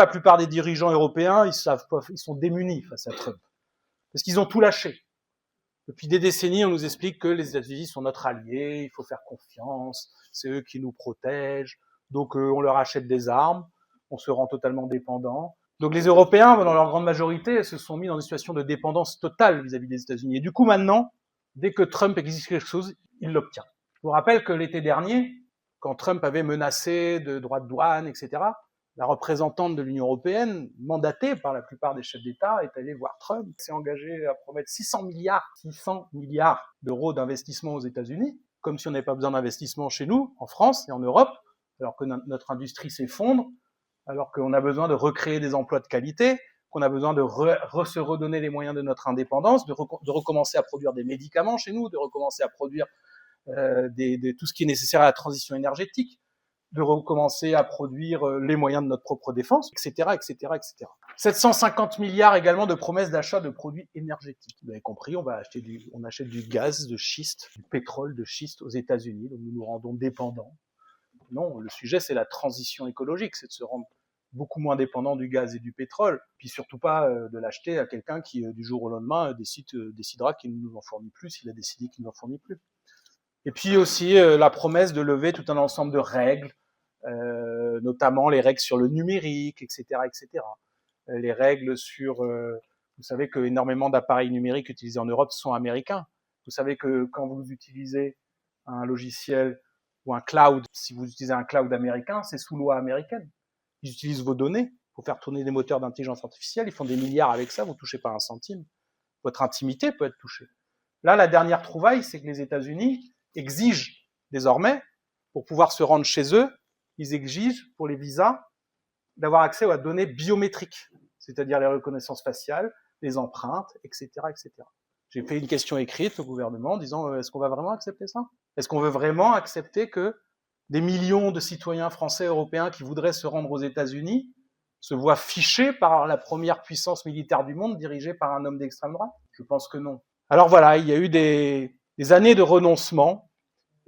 La plupart des dirigeants européens, ils sont démunis face à Trump. Parce qu'ils ont tout lâché. Depuis des décennies, on nous explique que les États-Unis sont notre allié, il faut faire confiance, c'est eux qui nous protègent, donc on leur achète des armes, on se rend totalement dépendant. Donc les Européens, dans leur grande majorité, se sont mis dans une situation de dépendance totale vis-à-vis des États-Unis. Et du coup, maintenant, dès que Trump exige quelque chose, il l'obtient. Je vous rappelle que l'été dernier, quand Trump avait menacé de droits de douane, etc., la représentante de l'Union européenne, mandatée par la plupart des chefs d'État, est allée voir Trump, s'est engagée à promettre 600 milliards d'euros d'investissement aux États-Unis, comme si on n'avait pas besoin d'investissement chez nous, en France et en Europe, alors que notre industrie s'effondre, alors qu'on a besoin de recréer des emplois de qualité, qu'on a besoin de se redonner les moyens de notre indépendance, de recommencer à produire des médicaments chez nous, de recommencer à produire tout ce qui est nécessaire à la transition énergétique, de recommencer à produire les moyens de notre propre défense, etc., etc., etc. 750 milliards également de promesses d'achat de produits énergétiques. Vous avez compris, on achète du gaz de schiste, du pétrole de schiste aux États-Unis, donc nous nous rendons dépendants. Non, le sujet c'est la transition écologique, c'est de se rendre beaucoup moins dépendant du gaz et du pétrole, puis surtout pas de l'acheter à quelqu'un qui du jour au lendemain décidera qu'il ne nous en fournit plus, s'il a décidé qu'il ne nous en fournit plus. Et puis aussi la promesse de lever tout un ensemble de règles, notamment les règles sur le numérique, etc., etc. Les règles sur, vous savez que énormément d'appareils numériques utilisés en Europe sont américains. Vous savez que quand vous utilisez un logiciel ou un cloud, si vous utilisez un cloud américain, c'est sous loi américaine. Ils utilisent vos données pour faire tourner des moteurs d'intelligence artificielle. Ils font des milliards avec ça. Vous touchez pas un centime. Votre intimité peut être touchée. Là, la dernière trouvaille, c'est que les États-Unis exigent désormais, pour pouvoir se rendre chez eux, ils exigent pour les visas d'avoir accès aux données biométriques, c'est-à-dire les reconnaissances faciales, les empreintes, etc., etc. J'ai fait une question écrite au gouvernement en disant est-ce qu'on va vraiment accepter ça? Est-ce qu'on veut vraiment accepter que des millions de citoyens français, européens qui voudraient se rendre aux États-Unis se voient fichés par la première puissance militaire du monde dirigée par un homme d'extrême droite? Je pense que non. Alors voilà, il y a eu des années de renoncement.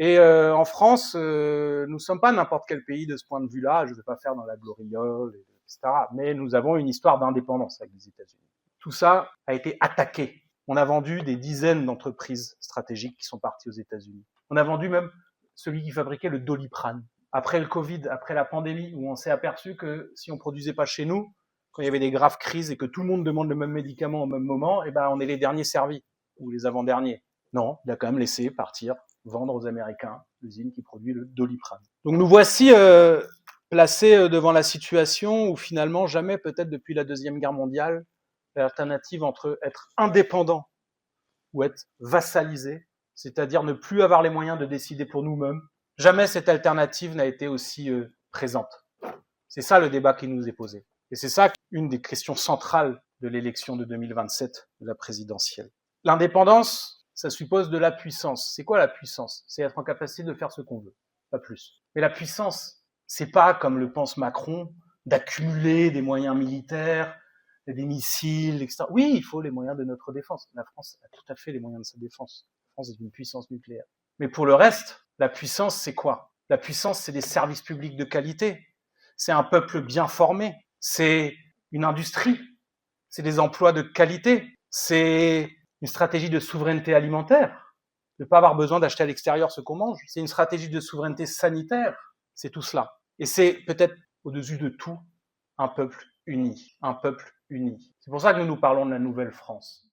Et en France, nous ne sommes pas n'importe quel pays de ce point de vue-là. Je ne vais pas faire dans la gloriole, etc. Mais nous avons une histoire d'indépendance avec les États-Unis. Tout ça a été attaqué. On a vendu des dizaines d'entreprises stratégiques qui sont parties aux États-Unis. On a vendu même celui qui fabriquait le Doliprane. Après le Covid, après la pandémie, où on s'est aperçu que si on produisait pas chez nous, quand il y avait des graves crises et que tout le monde demande le même médicament au même moment, eh ben on est les derniers servis ou les avant-derniers. Non, il a quand même laissé partir, vendre aux Américains l'usine qui produit le Doliprane. Donc nous voici placés devant la situation où finalement jamais, peut-être depuis la Deuxième Guerre mondiale, l'alternative entre être indépendant ou être vassalisé, c'est-à-dire ne plus avoir les moyens de décider pour nous-mêmes, jamais cette alternative n'a été aussi présente. C'est ça le débat qui nous est posé. Et c'est ça une des questions centrales de l'élection de 2027 de la présidentielle. L'indépendance, ça suppose de la puissance. C'est quoi la puissance? C'est être en capacité de faire ce qu'on veut, pas plus. Mais la puissance, c'est pas, comme le pense Macron, d'accumuler des moyens militaires, des missiles, etc. Oui, il faut les moyens de notre défense. La France a tout à fait les moyens de sa défense. La France est une puissance nucléaire. Mais pour le reste, la puissance, c'est quoi? La puissance, c'est des services publics de qualité. C'est un peuple bien formé. C'est une industrie. C'est des emplois de qualité. C'est une stratégie de souveraineté alimentaire. De ne pas avoir besoin d'acheter à l'extérieur ce qu'on mange. C'est une stratégie de souveraineté sanitaire. C'est tout cela. Et c'est peut-être au-dessus de tout un peuple uni. Un peuple uni. C'est pour ça que nous parlons de la nouvelle France.